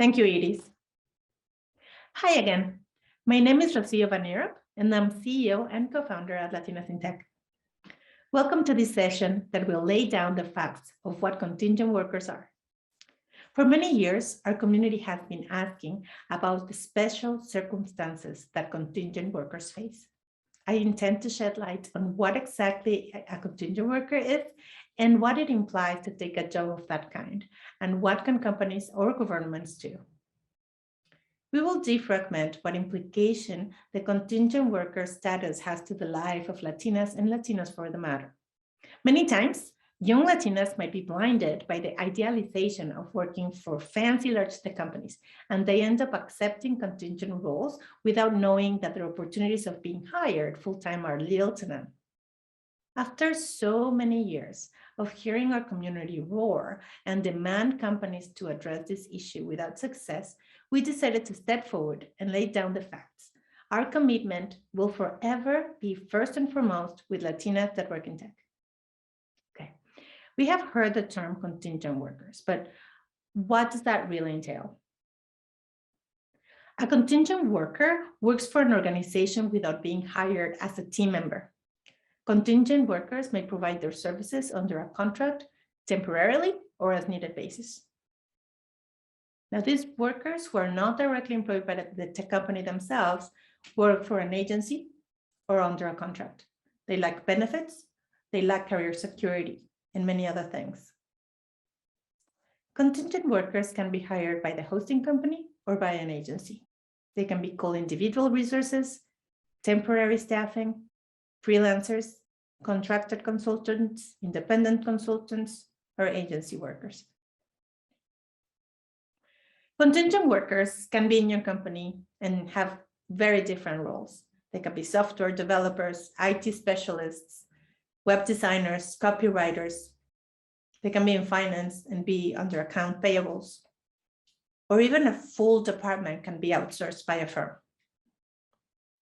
Thank you, Edith. Hi again. My name is Rocio Van Nierop, and I'm CEO and co-founder at Latinas in Tech. Welcome to this session that will lay down the facts of what contingent workers are. For many years, our community has been asking about the special circumstances that contingent workers face. I intend to shed light on what exactly a contingent worker is and what it implies to take a job of that kind, and what can companies or governments do. We will defragment what implication the contingent worker status has to the life of Latinas and Latinos for the matter. Many times, young Latinas might be blinded by the idealization of working for fancy large tech companies, and they end up accepting contingent roles without knowing that their opportunities of being hired full-time are little to none. After so many years of hearing our community roar and demand companies to address this issue without success, we decided to step forward and lay down the facts. Our commitment will forever be first and foremost with Latinas that work in tech. Okay, we have heard the term contingent workers, but what does that really entail? A contingent worker works for an organization without being hired as a team member. Contingent workers may provide their services under a contract temporarily or as needed basis. Now, these workers who are not directly employed by the tech company themselves work for an agency or under a contract. They lack benefits, they lack career security, and many other things. Contingent workers can be hired by the hosting company or by an agency. They can be called individual resources, temporary staffing, freelancers, contracted consultants, independent consultants, or agency workers. Contingent workers can be in your company and have very different roles. They can be software developers, IT specialists, web designers, copywriters. They can be in finance and be under account payables, or even a full department can be outsourced by a firm.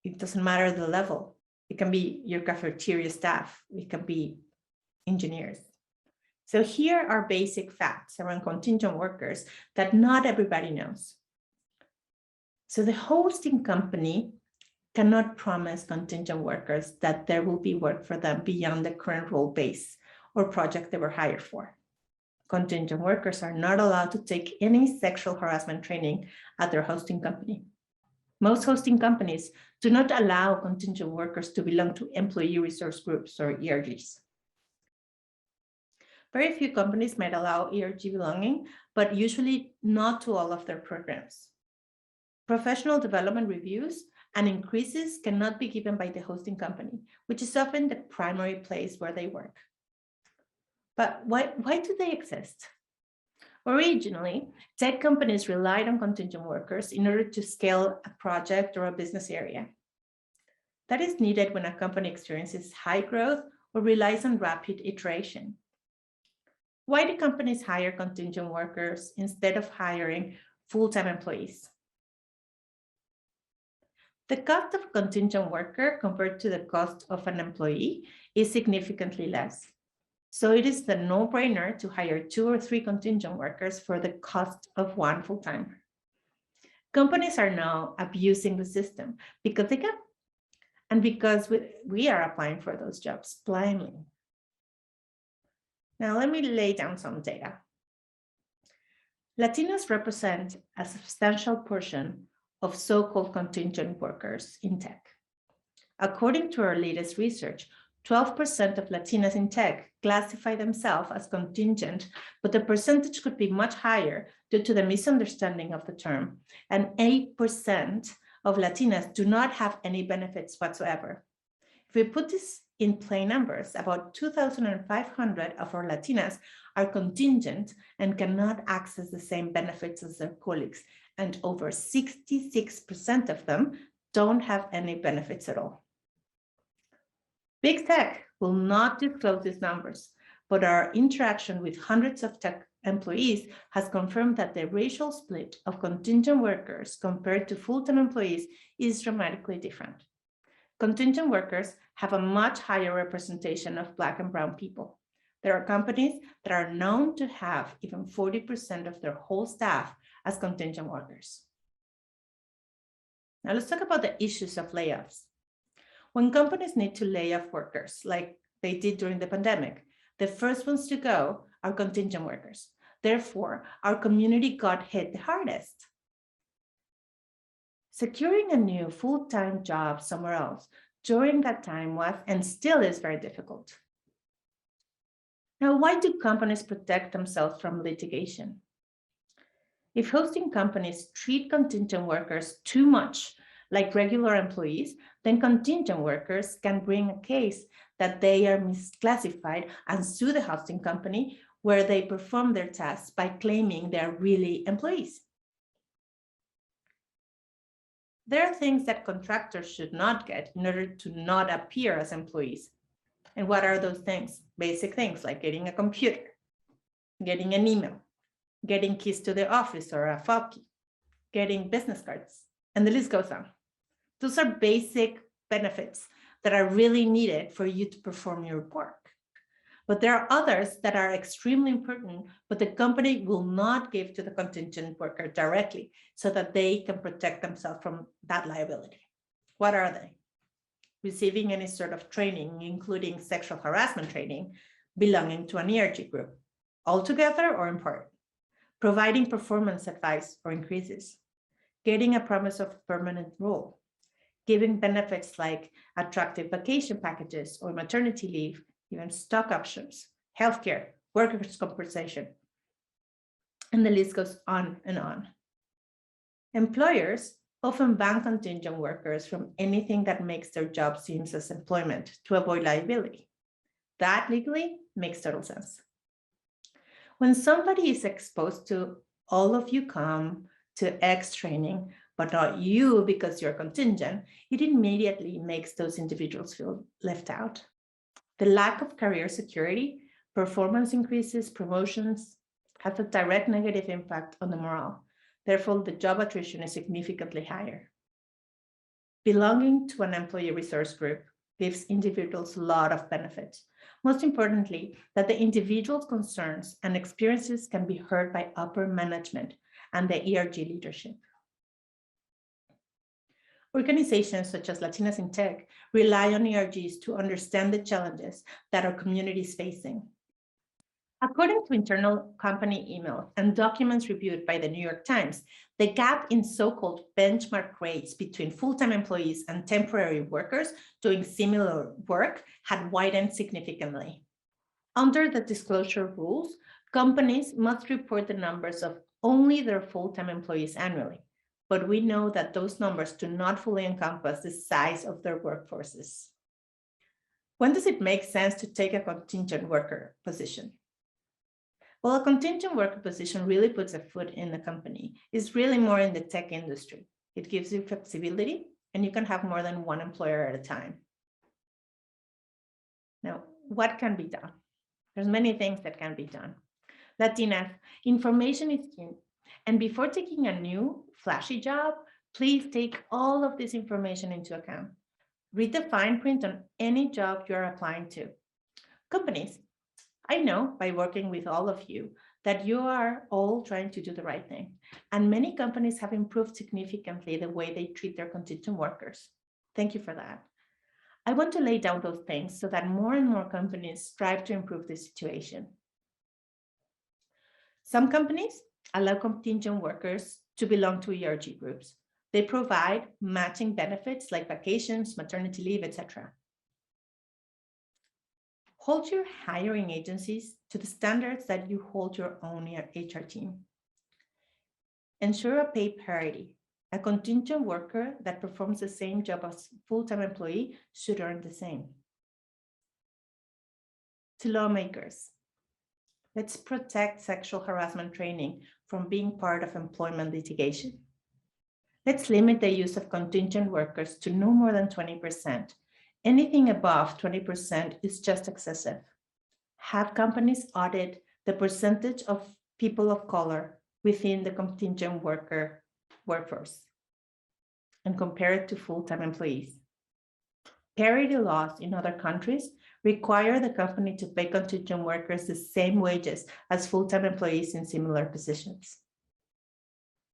It doesn't matter the level. It can be your cafeteria staff. It can be engineers. So here are basic facts around contingent workers that not everybody knows. So the hosting company cannot promise contingent workers that there will be work for them beyond the current role base or project they were hired for. Contingent workers are not allowed to take any sexual harassment training at their hosting company. Most hosting companies do not allow contingent workers to belong to employee resource groups or ERGs. Very few companies might allow ERG belonging, but usually not to all of their programs. Professional development reviews and increases cannot be given by the hosting company, which is often the primary place where they work. But why do they exist? Originally, tech companies relied on contingent workers in order to scale a project or a business area. That is needed when a company experiences high growth or relies on rapid iteration. Why do companies hire contingent workers instead of hiring full-time employees? The cost of a contingent worker compared to the cost of an employee is significantly less. So it is the no-brainer to hire 2 or 3 contingent workers for the cost of 1 full-timer. Companies are now abusing the system because they can, and because we are applying for those jobs blindly. Now, let me lay down some data. Latinos represent a substantial portion of so-called contingent workers in tech. According to our latest research, 12% of Latinas in tech classify themselves as contingent, but the percentage could be much higher due to the misunderstanding of the term. And 8% of Latinas do not have any benefits whatsoever. If we put this in plain numbers, about 2,500 of our Latinas are contingent and cannot access the same benefits as their colleagues, and over 66% of them don't have any benefits at all. Big Tech will not disclose these numbers, but our interaction with hundreds of tech employees has confirmed that the racial split of contingent workers compared to full-time employees is dramatically different. Contingent workers have a much higher representation of Black and Brown people. There are companies that are known to have even 40% of their whole staff as contingent workers. Now let's talk about the issues of layoffs. When companies need to lay off workers, like they did during the pandemic, the first ones to go are contingent workers. Therefore, our community got hit the hardest. Securing a new full-time job somewhere else during that time was and still is very difficult. Now, why do companies protect themselves from litigation? If hosting companies treat contingent workers too much like regular employees, then contingent workers can bring a case that they are misclassified and sue the hosting company where they perform their tasks by claiming they're really employees. There are things that contractors should not get in order to not appear as employees. And what are those things? Basic things like getting a computer, getting an email, getting keys to the office or a fob key, getting business cards, and the list goes on. Those are basic benefits that are really needed for you to perform your work. But there are others that are extremely important, but the company will not give to the contingent worker directly so that they can protect themselves from that liability. What are they? Receiving any sort of training, including sexual harassment training, belonging to an ERG group, altogether or in part, providing performance advice or increases, getting a promise of permanent role, giving benefits like attractive vacation packages or maternity leave, even stock options, healthcare, workers' compensation, and the list goes on and on. Employers often ban contingent workers from anything that makes their job seem as employment to avoid liability. That legally makes total sense. When somebody is exposed to all of you come to X training, but not you because you're contingent, it immediately makes those individuals feel left out. The lack of career security, performance increases, promotions, has a direct negative impact on the morale. Therefore, the job attrition is significantly higher. Belonging to an employee resource group gives individuals a lot of benefits. Most importantly, that the individual's concerns and experiences can be heard by upper management and the ERG leadership. Organizations such as Latinas in Tech rely on ERGs to understand the challenges that our community is facing. According to internal company emails and documents reviewed by the New York Times, the gap in so-called benchmark rates between full-time employees and temporary workers doing similar work had widened significantly. Under the disclosure rules, companies must report the numbers of only their full-time employees annually, but we know that those numbers do not fully encompass the size of their workforces. When does it make sense to take a contingent worker position? Well, a contingent worker position really puts a foot in the company. It's really more in the tech industry. It gives you flexibility, and you can have more than one employer at a time. Now, what can be done? There's many things that can be done. Latinas, information is king. And before taking a new flashy job, please take all of this information into account. Read the fine print on any job you're applying to. Companies, I know by working with all of you that you are all trying to do the right thing. And many companies have improved significantly the way they treat their contingent workers. Thank you for that. I want to lay down those things so that more and more companies strive to improve the situation. Some companies allow contingent workers to belong to ERG groups. They provide matching benefits like vacations, maternity leave, etc. Hold your hiring agencies to the standards that you hold your own HR team. Ensure a pay parity. A contingent worker that performs the same job as a full-time employee should earn the same. To lawmakers, let's protect sexual harassment training from being part of employment litigation. Let's limit the use of contingent workers to no more than 20%. Anything above 20% is just excessive. Have companies audit the percentage of people of color within the contingent worker workforce and compare it to full-time employees. Parity laws in other countries require the company to pay contingent workers the same wages as full-time employees in similar positions.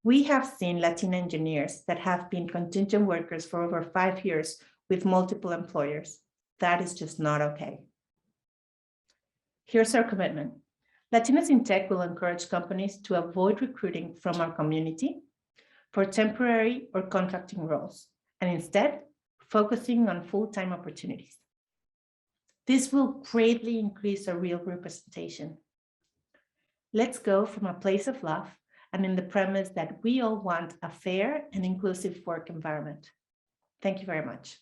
We have seen Latina engineers that have been contingent workers for over 5 years with multiple employers. That is just not okay. Here's our commitment. Latinas in Tech will encourage companies to avoid recruiting from our community for temporary or contracting roles, and instead focusing on full-time opportunities. This will greatly increase our real representation. Let's go from a place of love and in the premise that we all want a fair and inclusive work environment. Thank you very much.